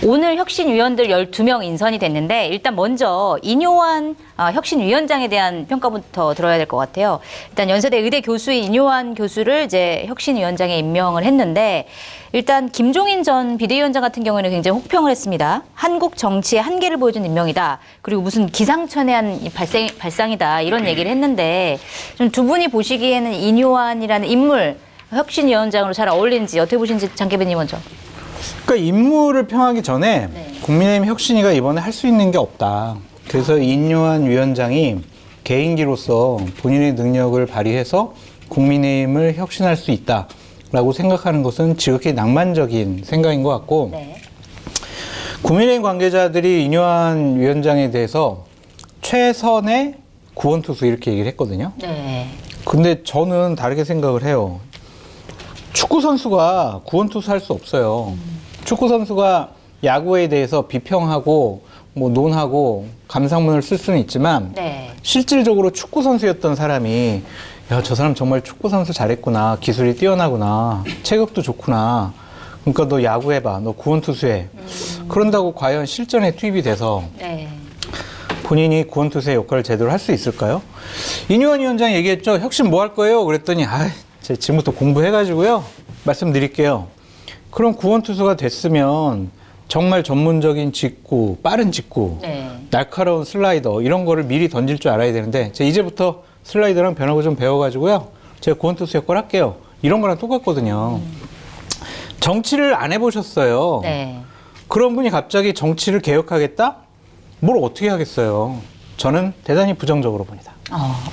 오늘 혁신위원들 12명 인선이 됐는데 일단 먼저 인효환 혁신위원장에 대한 평가부터 들어야 될 것 같아요. 일단 연세대 의대 교수인 인효환 교수를 이제 혁신위원장에 임명을 했는데 일단 김종인 전 비대위원장 같은 경우에는 굉장히 혹평을 했습니다. 한국 정치의 한계를 보여준 임명이다. 그리고 무슨 기상천외한 발상이다. 이런 얘기를 했는데 좀 두 분이 보시기에는 인효환이라는 인물 혁신위원장으로 잘 어울리는지 어떻게 보시는지 장 대변인 먼저. 그러니까 인물을 평하기 전에 국민의힘 혁신위가 이번에 할 수 있는 게 없다. 그래서 인효환 위원장이 개인기로서 본인의 능력을 발휘해서 국민의힘을 혁신할 수 있다라고 생각하는 것은 지극히 낭만적인 생각인 것 같고 국민의힘 관계자들이 인효환 위원장에 대해서 최선의 구원투수 이렇게 얘기를 했거든요. 근데 저는 다르게 생각을 해요. 축구 선수가 구원투수 할 수 없어요. 축구 선수가 야구에 대해서 비평하고 뭐 논하고 감상문을 쓸 수는 있지만 실질적으로 축구 선수였던 사람이 야, 저 사람 정말 축구 선수 잘했구나. 기술이 뛰어나구나. 체격도 좋구나. 그러니까 너 야구해봐. 너 구원투수해. 그런다고 과연 실전에 투입이 돼서 본인이 구원투수의 역할을 제대로 할 수 있을까요? 인효환 위원장이 얘기했죠. 혁신 뭐 할 거예요? 그랬더니 제가 지금부터 공부해가지고요. 말씀드릴게요. 그럼 구원투수가 됐으면 정말 전문적인 직구, 빠른 직구, 날카로운 슬라이더 이런 거를 미리 던질 줄 알아야 되는데 제가 이제부터 슬라이더랑 변화구 좀 배워가지고요. 제가 구원투수 역할 할게요. 이런 거랑 똑같거든요. 정치를 안 해보셨어요. 그런 분이 갑자기 정치를 개혁하겠다? 뭘 어떻게 하겠어요. 저는 대단히 부정적으로 봅니다.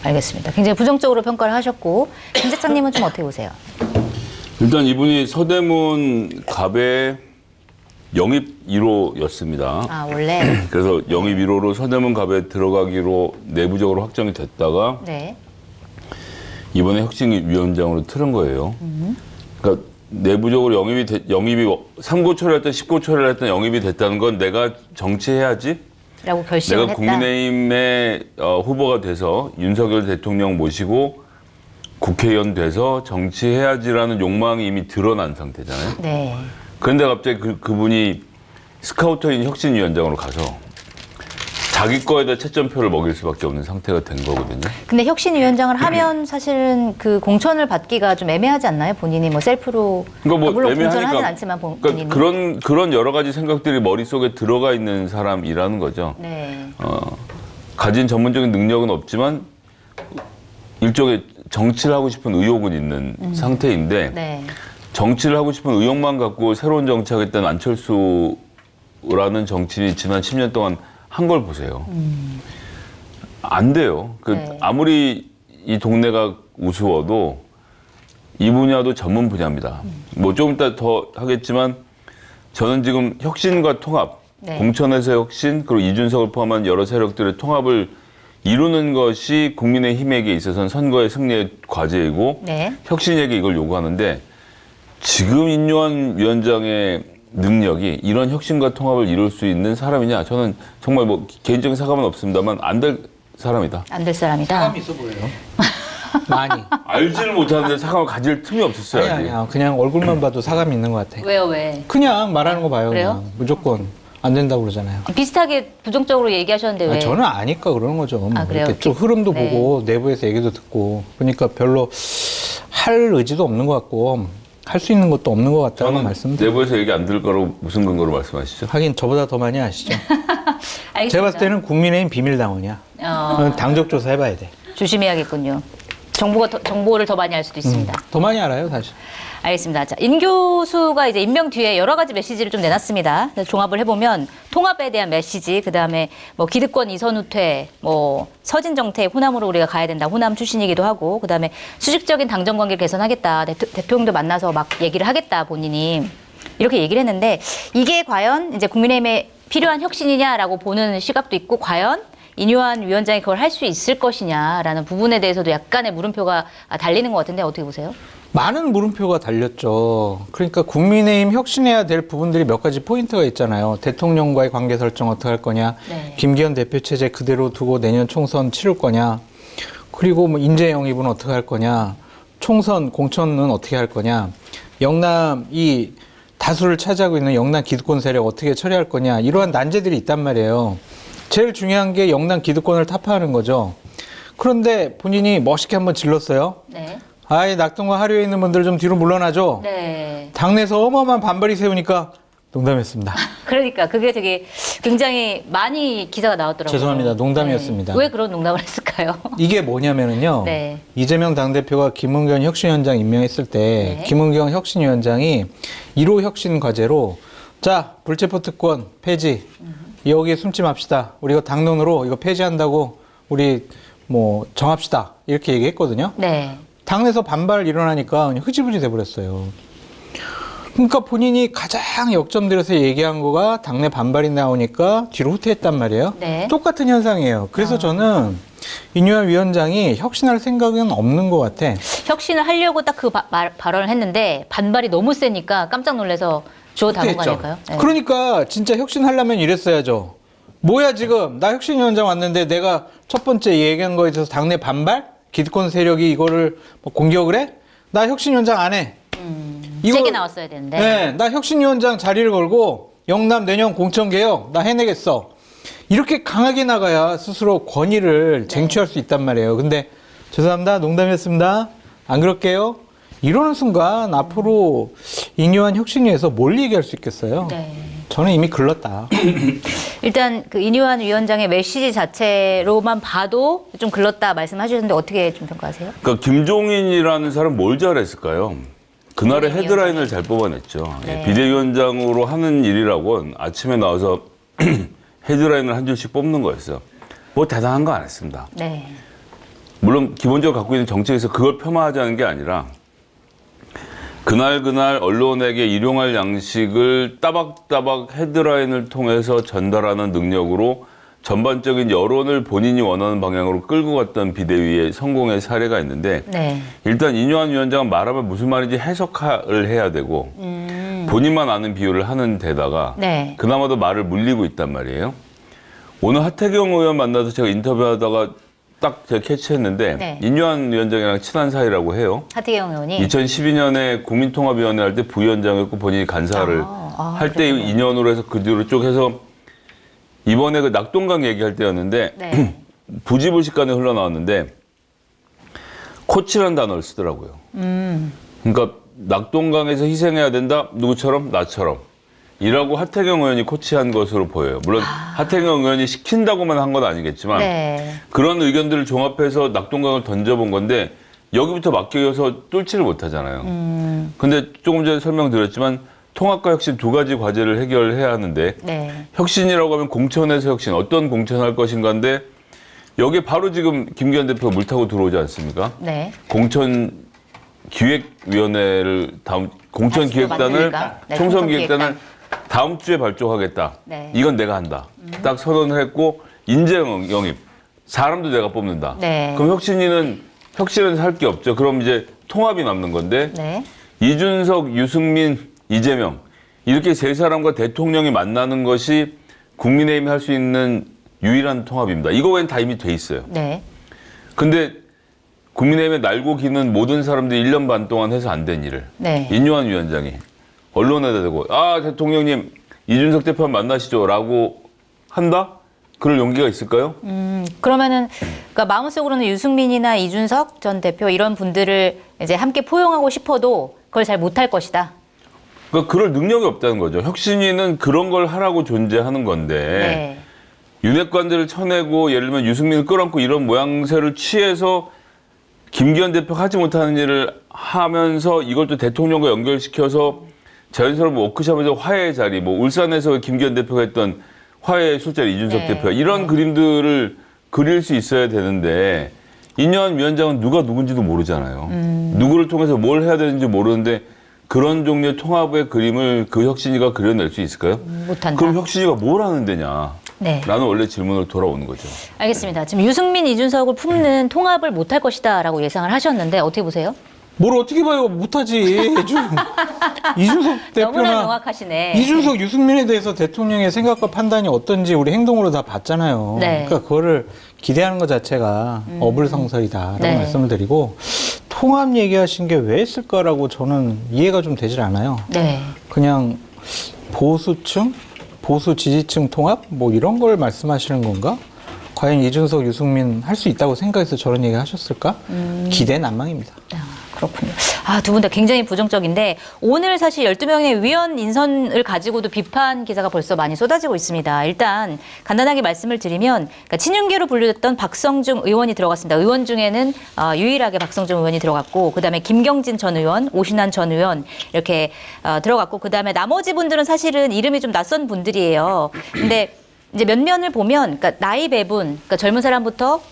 알겠습니다. 굉장히 부정적으로 평가를 하셨고 김 작가님은 좀 어떻게 보세요? 일단 이분이 서대문 갑의 영입 1호였습니다. 원래? 그래서 영입 1호로 서대문 갑에 들어가기로 내부적으로 확정이 됐다가 이번에 혁신위원장으로 틀은 거예요. 그러니까 내부적으로 영입이 3고 처리할 때 10고 처리를 했던 영입이 됐다는 건 내가 정치해야지. 라고 결심을 내가 국민의힘의 후보가 돼서 윤석열 대통령 모시고 국회의원 돼서 정치해야지라는 욕망이 이미 드러난 상태잖아요. 그런데 갑자기 그분이 스카우터인 혁신위원장으로 가서 자기 거에다 채점표를 먹일 수밖에 없는 상태가 된 거거든요. 근데 혁신위원장을 하면 사실은 그 공천을 받기가 좀 애매하지 않나요? 본인이 뭐 셀프로. 그러니까 뭐 물론 애매하니까, 공천을 하진 않지만 본인이. 그러니까 그런 여러 가지 생각들이 머릿속에 들어가 있는 사람이라는 거죠. 가진 전문적인 능력은 없지만 일종의 정치를 하고 싶은 의욕은 있는 상태인데 정치를 하고 싶은 의욕만 갖고 새로운 정치하겠다는 안철수라는 정치인이 지난 10년 동안 한 걸 보세요. 안 돼요. 아무리 이 동네가 우스워도 이 분야도 전문 분야입니다. 뭐 좀 이따 더 하겠지만 저는 지금 혁신과 통합, 공천에서 혁신, 그리고 이준석을 포함한 여러 세력들의 통합을 이루는 것이 국민의힘에게 있어서는 선거의 승리의 과제이고 혁신에게 이걸 요구하는데 지금 인효환 위원장의 능력이 이런 혁신과 통합을 이룰 수 있는 사람이냐? 저는 정말 뭐 개인적인 사감은 없습니다만 안 될 사람이다. 안 될 사람이다. 사감이 있어 보여요. 많이. 알지를 못하는데 사감을 가질 틈이 없었어요. 아니야. 그냥 얼굴만 봐도 사감이 있는 것 같아. 왜요, 왜? 그냥 말하는 거 봐요. 그래요? 그냥. 무조건 안 된다고 그러잖아요. 비슷하게 부정적으로 얘기하셨는데 왜? 저는 아니까 그러는 거죠. 그래요? 이렇게 좀 흐름도 보고 내부에서 얘기도 듣고 그러니까 별로 할 의지도 없는 것 같고 할 수 있는 것도 없는 것 같다는 말씀드려요. 내부에서 얘기 안 들을 거라고 무슨 근거로 말씀하시죠? 하긴 저보다 더 많이 아시죠. 알겠습니다. 제가 봤을 때는 국민의힘 비밀당원이야. 당적 조사 해봐야 돼. 조심해야겠군요. 정보를 더 많이 알 수도 있습니다. 더 많이 알아요, 사실. 알겠습니다. 자, 인 교수가 이제 임명 뒤에 여러 가지 메시지를 좀 내놨습니다. 종합을 해보면 통합에 대한 메시지, 그 다음에 뭐 기득권 이선 후퇴, 뭐 서진 정책, 호남으로 우리가 가야 된다. 호남 출신이기도 하고, 그 다음에 수직적인 당정 관계를 개선하겠다. 대통령도 만나서 막 얘기를 하겠다. 본인이 이렇게 얘기를 했는데 이게 과연 이제 국민의힘에 필요한 혁신이냐라고 보는 시각도 있고, 과연 인효환 위원장이 그걸 할 수 있을 것이냐라는 부분에 대해서도 약간의 물음표가 달리는 것 같은데 어떻게 보세요? 많은 물음표가 달렸죠. 그러니까 국민의힘 혁신해야 될 부분들이 몇 가지 포인트가 있잖아요. 대통령과의 관계 설정 어떻게 할 거냐. 김기현 대표 체제 그대로 두고 내년 총선 치를 거냐. 그리고 뭐 인재 영입은 어떻게 할 거냐. 총선 공천은 어떻게 할 거냐. 영남 이 다수를 차지하고 있는 영남 기득권 세력 어떻게 처리할 거냐 이러한 난제들이 있단 말이에요. 제일 중요한 게 영남 기득권을 타파하는 거죠. 그런데 본인이 멋있게 한번 질렀어요. 네. 아이 낙동강 하류에 있는 분들 좀 뒤로 물러나죠. 네. 당내에서 어마어마한 반발이 세우니까 농담했습니다. 그러니까 그게 되게 굉장히 많이 기사가 나왔더라고요. 죄송합니다. 농담이었습니다. 네. 왜 그런 농담을 했을까요? 이게 뭐냐면은요. 네. 이재명 당대표가 김은경 혁신위원장 임명했을 때 네. 김은경 혁신위원장이 1호 혁신 과제로 자 불체포 특권 폐지 여기에 숨지 맙시다. 우리 이거 당론으로 이거 폐지한다고 우리 뭐 정합시다. 이렇게 얘기했거든요. 네. 당내에서 반발 일어나니까 그냥 흐지부지 돼버렸어요. 그러니까 본인이 가장 역점들에서 얘기한 거가 당내 반발이 나오니까 뒤로 후퇴했단 말이에요. 네. 똑같은 현상이에요. 그래서 저는 인유한 위원장이 혁신할 생각은 없는 것 같아. 혁신을 하려고 딱 그 발언을 했는데 반발이 너무 세니까 깜짝 놀라서 주워 담은 거 후퇴했죠. 아닐까요? 네. 그러니까 진짜 혁신하려면 이랬어야죠. 뭐야 지금 나 혁신위원장 왔는데 내가 첫 번째 얘기한 거에 대해서 당내 반발? 기득권 세력이 이거를 뭐 공격을 해? 나 혁신위원장 안 해. 세게 나왔어야 되는데. 네, 나 혁신위원장 자리를 걸고 영남 내년 공천개혁 나 해내겠어. 이렇게 강하게 나가야 스스로 권위를 쟁취할 수 있단 말이에요. 근데 죄송합니다. 농담이었습니다. 안 그럴게요. 이러는 순간 앞으로 인유한 혁신위에서 뭘 얘기할 수 있겠어요? 네. 저는 이미 글렀다. 일단 그 이니환 위원장의 메시지 자체로만 봐도 좀 글렀다 말씀하셨는데 어떻게 좀 평가하세요? 그러니까 김종인이라는 사람 뭘 잘했을까요? 그날의 김종인 헤드라인을 잘 뽑아냈죠. 네. 비대위원장으로 하는 일이라고는 아침에 나와서 헤드라인을 한 줄씩 뽑는 거였어요. 뭐 대단한 거 안 했습니다. 네. 물론 기본적으로 갖고 있는 정책에서 그걸 폄하하자는 게 아니라 그날 언론에게 일용할 양식을 따박따박 헤드라인을 통해서 전달하는 능력으로 전반적인 여론을 본인이 원하는 방향으로 끌고 갔던 비대위의 성공의 사례가 있는데 네. 일단 인유한 위원장은 말하면 무슨 말인지 해석을 해야 되고 본인만 아는 비유를 하는 데다가 네. 그나마도 말을 물리고 있단 말이에요. 오늘 하태경 의원 만나서 제가 인터뷰하다가 딱 제가 캐치했는데 네. 인유한 위원장이랑 친한 사이라고 해요. 하태경 의원이 2012년에 국민통합위원회 할 때 부위원장이었고 본인이 간사를 할 때 그랬구나. 인연으로 해서 그 뒤로 쭉 해서 이번에 그 낙동강 얘기할 때였는데 네. 부지불식간에 흘러나왔는데 코치라는 단어를 쓰더라고요. 그러니까 낙동강에서 희생해야 된다. 누구처럼? 나처럼. 이라고 하태경 의원이 코치한 것으로 보여요. 물론 하태경 의원이 시킨다고만 한 건 아니겠지만 네. 그런 의견들을 종합해서 낙동강을 던져본 건데 여기부터 맡겨서 뚫지를 못하잖아요. 근데 조금 전에 설명드렸지만 통합과 혁신 두 가지 과제를 해결해야 하는데 네. 혁신이라고 하면 공천에서 혁신, 어떤 공천할 것인가인데 여기에 바로 지금 김기현 대표가 물타고 들어오지 않습니까? 네. 공천기획위원회를 공천기획단을 만드니까. 네, 총선기획단을 다음 주에 발족하겠다. 네. 이건 내가 한다. 딱 선언을 했고 인재 영입, 사람도 내가 뽑는다. 네. 그럼 혁신은 할 게 없죠. 그럼 이제 통합이 남는 건데 네. 이준석, 유승민, 이재명 이렇게 세 사람과 대통령이 만나는 것이 국민의힘이 할 수 있는 유일한 통합입니다. 이거 외엔 다 이미 돼 있어요. 네. 근데 국민의힘에 날고 기는 모든 사람들이 1년 반 동안 해서 안 된 일을 네. 인유한 위원장이 언론에다 대고 대통령님 이준석 대표 만나시죠 라고 한다? 그럴 용기가 있을까요? 그러면은 그러니까 마음속으로는 유승민이나 이준석 전 대표 이런 분들을 이제 함께 포용하고 싶어도 그걸 잘 못할 것이다. 그러니까 그럴 능력이 없다는 거죠. 혁신위는 그런 걸 하라고 존재하는 건데 네. 윤핵관들을 쳐내고 예를 들면 유승민을 끌어안고 이런 모양새를 취해서 김기현 대표가 하지 못하는 일을 하면서 이걸 또 대통령과 연결시켜서 자연스러운 워크숍에서 화해의 자리, 뭐 울산에서 김기현 대표가 했던 화해의 술자리 이준석 네. 대표 이런 그림들을 그릴 수 있어야 되는데 인유한 위원장은 누가 누군지도 모르잖아요. 누구를 통해서 뭘 해야 되는지 모르는데 그런 종류의 통합의 그림을 그 혁신위가 그려낼 수 있을까요? 못한다. 그럼 혁신위가 뭘 하는 데냐? 네. 라는 원래 질문을 돌아오는 거죠. 알겠습니다. 지금 유승민, 이준석을 품는 통합을 못할 것이다라고 예상을 하셨는데 어떻게 보세요? 뭘 어떻게 봐요? 못하지. 이준석 너무나 대표나 명확하시네. 이준석, 유승민에 대해서 대통령의 생각과 판단이 어떤지 우리 행동으로 다 봤잖아요. 네. 그러니까 그거를 기대하는 것 자체가 어불성설이다라고 네. 말씀을 드리고 통합 얘기하신 게 왜 했을까라고 저는 이해가 좀 되질 않아요. 네. 그냥 보수층, 보수 지지층 통합 뭐 이런 걸 말씀하시는 건가? 과연 이준석, 유승민 할 수 있다고 생각해서 저런 얘기 하셨을까? 기대 난망입니다. 그렇군요. 두 분 다 굉장히 부정적인데 오늘 사실 12명의 위원 인선을 가지고도 비판 기사가 벌써 많이 쏟아지고 있습니다. 일단 간단하게 말씀을 드리면 그러니까 친윤계로 분류됐던 박성중 의원이 들어갔습니다. 의원 중에는 유일하게 박성중 의원이 들어갔고 그다음에 김경진 전 의원, 오신환 전 의원 이렇게 들어갔고 그다음에 나머지 분들은 사실은 이름이 좀 낯선 분들이에요. 근데 이제 면면을 보면, 그러니까 나이 배분, 그러니까 젊은 사람부터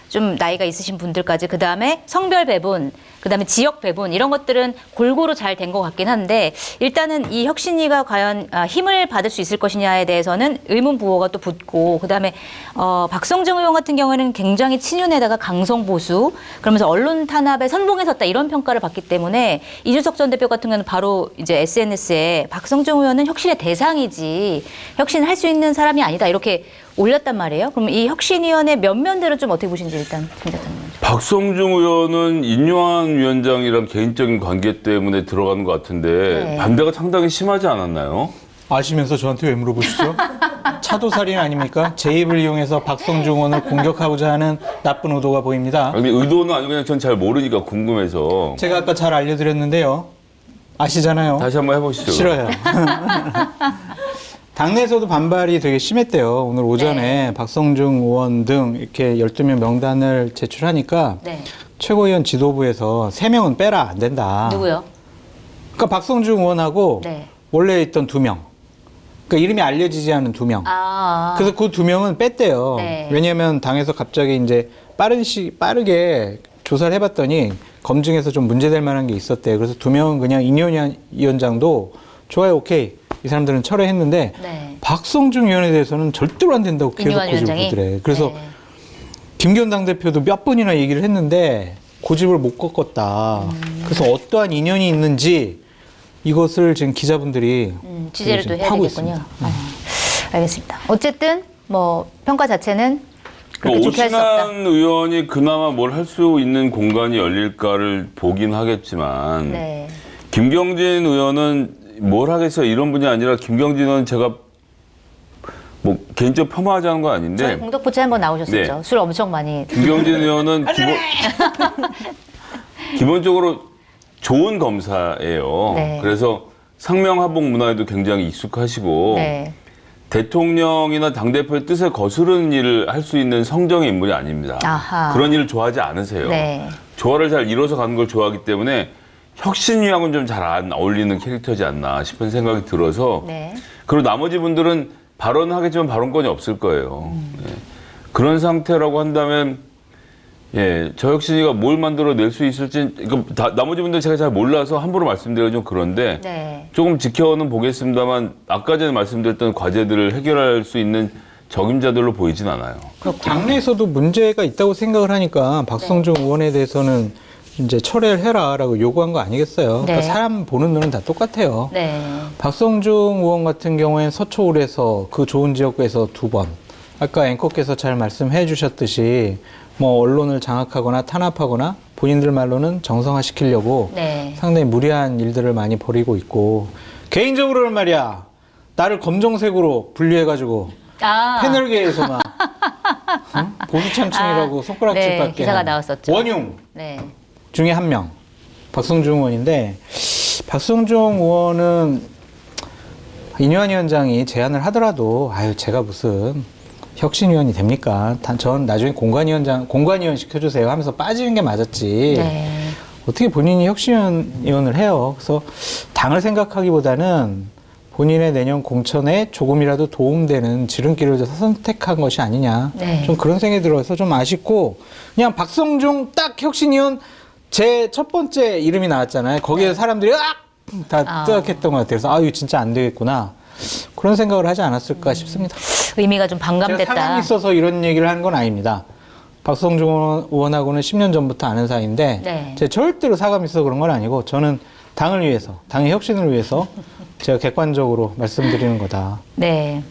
좀 나이가 있으신 분들까지, 그 다음에 성별 배분, 그 다음에 지역 배분 이런 것들은 골고루 잘 된 것 같긴 한데 일단은 이 혁신위가 과연 힘을 받을 수 있을 것이냐에 대해서는 의문부호가 또 붙고 그 다음에 박성중 의원 같은 경우에는 굉장히 친윤에다가 강성 보수 그러면서 언론 탄압에 선봉에 섰다 이런 평가를 받기 때문에 이준석 전 대표 같은 경우는 바로 이제 SNS에 박성중 의원은 혁신의 대상이지 혁신할 수 있는 사람이 아니다 이렇게 올렸단 말이에요. 그럼 이 혁신위원회 면면들은 좀 어떻게 보시는지 일단 김 대표님. 박성중 의원은 인요한 위원장이랑 개인적인 관계 때문에 들어가는 것 같은데 네. 반대가 상당히 심하지 않았나요? 아시면서 저한테 왜 물어보시죠? 차도살인 아닙니까? 제 입을 이용해서 박성중 의원을 공격하고자 하는 나쁜 의도가 보입니다. 아니, 의도는 아니고 그냥 전 잘 모르니까 궁금해서. 제가 아까 잘 알려드렸는데요. 아시잖아요. 다시 한번 해보시죠. 싫어요. 당내에서도 반발이 되게 심했대요. 오늘 오전에 박성중 의원 등 이렇게 12명 명단을 제출하니까 네. 최고위원 지도부에서 3명은 빼라 안 된다. 누구요? 그러니까 박성중 의원하고 네. 원래 있던 2명. 그러니까 이름이 알려지지 않은 2명. 그래서 그 2명은 뺐대요. 네. 왜냐하면 당에서 갑자기 이제 빠르게 조사를 해봤더니 검증에서 좀 문제될 만한 게 있었대요. 그래서 2명은 그냥 인요한 위원장도 좋아요, 오케이. 이 사람들은 철회했는데 네. 박성중 의원에 대해서는 절대로 안 된다고 계속 인요한 고집을 위원장이? 부더래. 그래서 네. 김기현 당대표도 몇 번이나 얘기를 했는데 고집을 못 꺾었다. 그래서 어떠한 인연이 있는지 이것을 지금 기자분들이 취재를 또 지금 해야 파고 되겠군요. 있습니다. 알겠습니다. 어쨌든 뭐 평가 자체는 그렇게 좋게 할 수 없다. 오신환 의원이 그나마 뭘 할 수 있는 공간이 열릴까를 보긴 하겠지만 네. 김경진 의원은 뭘 하겠어요. 이런 분이 아니라 김경진 의원은 제가 뭐 개인적으로 폄하하자는 건 아닌데 저희 공덕포차 한번 나오셨었죠. 네. 술 엄청 많이. 김경진 의원은 기본적으로 좋은 검사예요. 네. 그래서 상명하복 문화에도 굉장히 익숙하시고 네. 대통령이나 당대표의 뜻에 거스르는 일을 할 수 있는 성정의 인물이 아닙니다. 아하. 그런 일을 좋아하지 않으세요. 네. 조화를 잘 이뤄서 가는 걸 좋아하기 때문에 혁신위하고는 좀 잘 안 어울리는 캐릭터지 않나 싶은 생각이 들어서 네. 그리고 나머지 분들은 발언은 하겠지만 발언권이 없을 거예요. 예. 그런 상태라고 한다면 저 혁신위가 뭘 만들어낼 수 있을지 나머지 분들 제가 잘 몰라서 함부로 말씀드리기 좀 그런데 네. 조금 지켜는 보겠습니다만 아까 전에 말씀드렸던 과제들을 해결할 수 있는 적임자들로 보이진 않아요. 당내에서도 문제가 있다고 생각을 하니까 박성중 의원에 대해서는 이제 철회를 해라라고 요구한 거 아니겠어요? 네. 그러니까 사람 보는 눈은 다 똑같아요. 네. 박성중 의원 같은 경우에는 서초울에서 그 좋은 지역구에서 2번. 아까 앵커께서 잘 말씀해 주셨듯이 뭐 언론을 장악하거나 탄압하거나 본인들 말로는 정상화시키려고 네. 상당히 무리한 일들을 많이 벌이고 있고 개인적으로는 말이야 나를 검정색으로 분류해가지고 패널계에서 막 응? 보수참칭이라고 손가락질밖에 네, 기사가 나왔었죠. 원흉 네. 중에 한 명 박성중 의원인데 박성중 의원은 인요한 위원장이 제안을 하더라도 아유 제가 무슨 혁신위원이 됩니까? 전 나중에 공관위원 시켜주세요 하면서 빠지는 게 맞았지. 네. 어떻게 본인이 혁신위원을 해요? 그래서 당을 생각하기보다는 본인의 내년 공천에 조금이라도 도움되는 지름길을 선택한 것이 아니냐. 네. 좀 그런 생각이 들어서 좀 아쉽고 그냥 박성중 딱 혁신위원 제 첫 번째 이름이 나왔잖아요. 거기에 사람들이 다 뜨악했던 것 같아요. 그래서 이거 진짜 안 되겠구나. 그런 생각을 하지 않았을까 싶습니다. 의미가 좀 제가 반감됐다. 사감이 있어서 이런 얘기를 하는 건 아닙니다. 박성중 의원하고는 10년 전부터 아는 사이인데 네. 제가 절대로 사감이 있어서 그런 건 아니고 저는 당을 위해서, 당의 혁신을 위해서 제가 객관적으로 말씀드리는 거다. 네.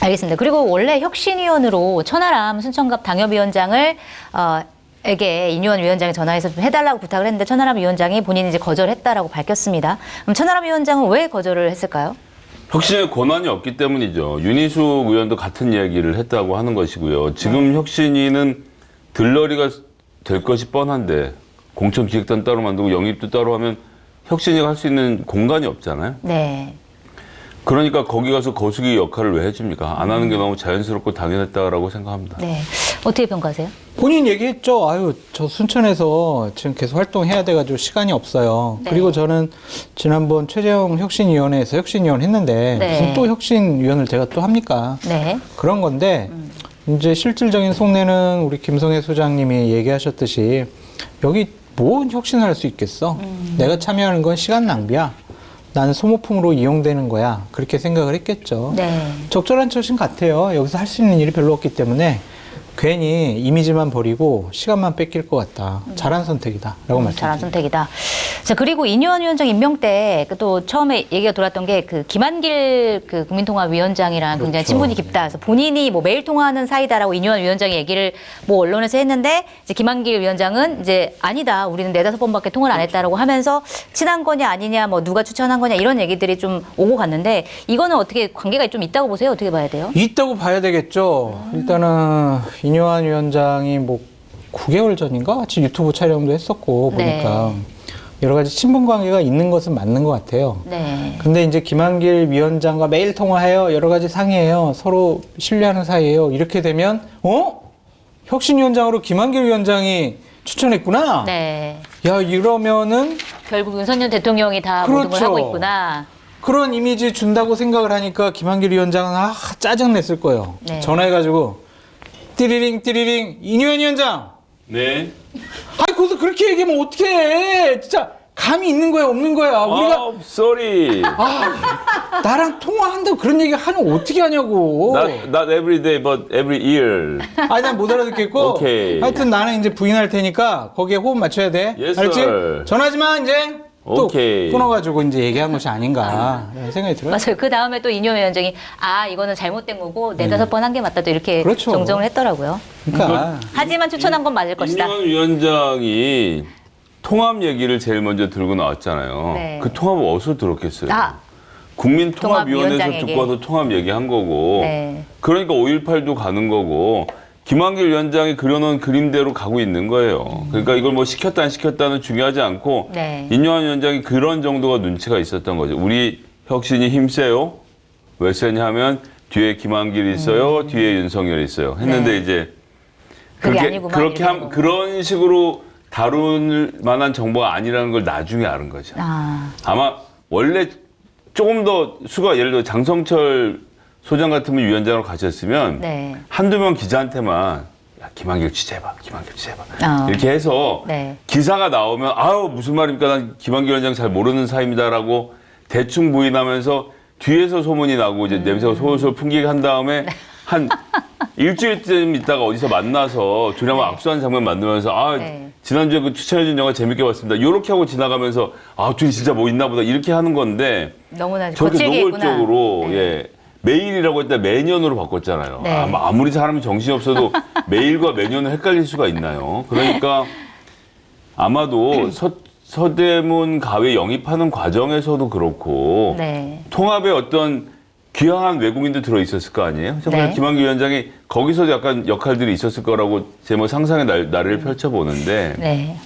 알겠습니다. 그리고 원래 혁신위원으로 천하람 순천갑 당협위원장을 에게 인유한 위원장이 전화해서 좀 해달라고 부탁을 했는데 천하람 위원장이 본인이 이제 거절했다라고 밝혔습니다. 그럼 천하람 위원장은 왜 거절을 했을까요? 혁신의 권한이 없기 때문이죠. 윤희숙 의원도 같은 이야기를 했다고 하는 것이고요. 지금 혁신위는 들러리가 될 것이 뻔한데 공천기획단 따로 만들고 영입도 따로 하면 혁신위가 할 수 있는 공간이 없잖아요. 네. 그러니까 거기 가서 거수기 역할을 왜 해줍니까? 안 하는 게 너무 자연스럽고 당연했다라고 생각합니다. 네. 어떻게 평가하세요? 본인 얘기했죠. 아유, 저 순천에서 지금 계속 활동해야 돼가지고 시간이 없어요. 네. 그리고 저는 지난번 최재형 혁신위원회에서 혁신위원 했는데 네. 무슨 또 혁신위원을 제가 또 합니까? 네. 그런 건데 이제 실질적인 속내는 우리 김성애 소장님이 얘기하셨듯이 여기 뭔 혁신을 할 수 있겠어? 내가 참여하는 건 시간 낭비야. 나는 소모품으로 이용되는 거야. 그렇게 생각을 했겠죠. 네. 적절한 처신 같아요. 여기서 할 수 있는 일이 별로 없기 때문에 괜히 이미지만 버리고 시간만 뺏길 것 같다. 잘한 선택이다. 라고 말씀드립니다. 잘한 선택이다. 자, 그리고 인유한 위원장 임명 때 또 처음에 얘기가 돌았던 게 그 김한길 그 국민통합위원장이랑 굉장히 그렇죠. 친분이 깊다. 그래서 본인이 뭐 매일 통화하는 사이다라고 인유한 위원장이 얘기를 뭐 언론에서 했는데 이제 김한길 위원장은 이제 아니다. 우리는 4-5번밖에 통화를 안 했다라고 하면서 친한 거냐 아니냐 뭐 누가 추천한 거냐 이런 얘기들이 좀 오고 갔는데 이거는 어떻게 관계가 좀 있다고 보세요? 어떻게 봐야 돼요? 있다고 봐야 되겠죠. 일단은 인효한 위원장이 뭐 9개월 전인가 같이 유튜브 촬영도 했었고 네. 보니까 여러 가지 친분 관계가 있는 것은 맞는 것 같아요. 네. 근데 이제 김한길 위원장과 매일 통화해요. 여러 가지 상의해요. 서로 신뢰하는 사이예요. 이렇게 되면 혁신위원장으로 김한길 위원장이 추천했구나. 네. 야, 이러면은 결국 윤석열 대통령이 다 모든 걸 그렇죠. 하고 있구나. 그런 이미지 준다고 생각을 하니까 김한길 위원장은 짜증냈을 거예요. 네. 전화해가지고 띠리링 띠리링 인효한 위원장. 네. 아이 거기서 그렇게 얘기하면 어떻게 해. 진짜 감이 있는 거야 없는 거야. 우리가 sorry. 나랑 통화한다고 그런 얘기 하면 어떻게 하냐고. Not every day, but every year. 아니 난 못 알아듣겠고. 오케이. 하여튼 나는 이제 부인할 테니까 거기에 호흡 맞춰야 돼. Yes, 알지? sir. 전화하지 마 이제. 또 오케이. 끊어가지고 이제 얘기한 것이 아닌가 이런 생각이 들어요. 맞아요. 그 다음에 또 인효 위원장이 이거는 잘못된 거고 4-5번 한 게 맞다 또 이렇게 그렇죠. 정정을 했더라고요. 그러니까 하지만 추천한 건 맞을 것이다. 인유한 위원장이 통합 얘기를 제일 먼저 들고 나왔잖아요. 네. 그 통합을 어디서 들었겠어요? 통합위원장에게. 국민통합위원회에서 듣고 와서 통합 얘기한 거고 네. 그러니까 5.18도 가는 거고 김한길 위원장이 그려놓은 그림대로 가고 있는 거예요. 그러니까 이걸 뭐 시켰다 안 시켰다는 중요하지 않고 네. 인유한 위원장이 그런 정도가 눈치가 있었던 거죠. 우리 혁신이 힘세요. 왜 세냐 하면 뒤에 김한길이 있어요. 뒤에 윤석열이 있어요. 했는데 네. 이제 그게 아니구만, 그렇게 이렇게 되는 거고. 그런 식으로 다룰 만한 정보가 아니라는 걸 나중에 알은 거죠. 아마 원래 조금 더 수가 예를 들어 장성철 소장 같으면 위원장으로 가셨으면 네. 한두 명 기자한테만 야, 김한길 취재해봐. 김한길 취재해봐. 이렇게 해서 네. 기사가 나오면 아우 무슨 말입니까? 난 김한길 위원장 잘 모르는 사이입니다라고 대충 부인하면서 뒤에서 소문이 나고 이제 냄새가 솔솔 풍기게 한 다음에 한 일주일쯤 있다가 어디서 만나서 둘이 한번 악수하는 장면 만들면서 네. 지난주에 그 추천해준 영화 재밌게 봤습니다. 이렇게 하고 지나가면서 둘이 진짜 뭐 있나 보다 이렇게 하는 건데 너무나 저렇게 거칠게 했구나. 노골적으로 네. 예. 매일이라고 했다 매년으로 바꿨잖아요. 네. 아무리 사람이 정신이 없어도 매일과 매년을 헷갈릴 수가 있나요? 그러니까 아마도 서대문 가회 영입하는 과정에서도 그렇고 네. 통합에 어떤 귀향한 외국인도 들어 있었을 거 아니에요? 정말 네. 김한길 위원장이 거기서 약간 역할들이 있었을 거라고 제 뭐 상상의 나래를 펼쳐보는데 네.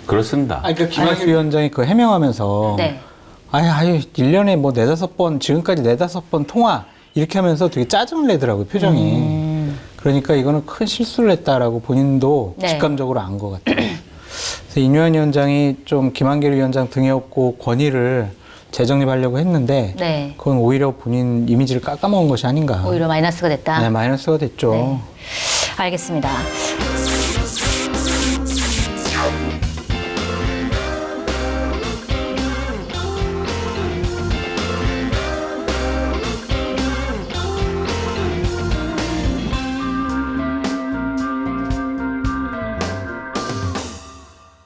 그렇습니다. 그러니까 김한길 위원장이 그거 해명하면서 네. 아유 1년에 뭐 4-5번 지금까지 4-5번 통화 이렇게 하면서 되게 짜증을 내더라고요 표정이. 그러니까 이거는 큰 실수를 했다라고 본인도 네. 직감적으로 안 것 같아요. 그래서 인유한 위원장이 좀 김한길 위원장 등에 업고 권위를 재정립하려고 했는데 네. 그건 오히려 본인 이미지를 깎아먹은 것이 아닌가. 오히려 마이너스가 됐다. 네, 마이너스가 됐죠. 네. 알겠습니다.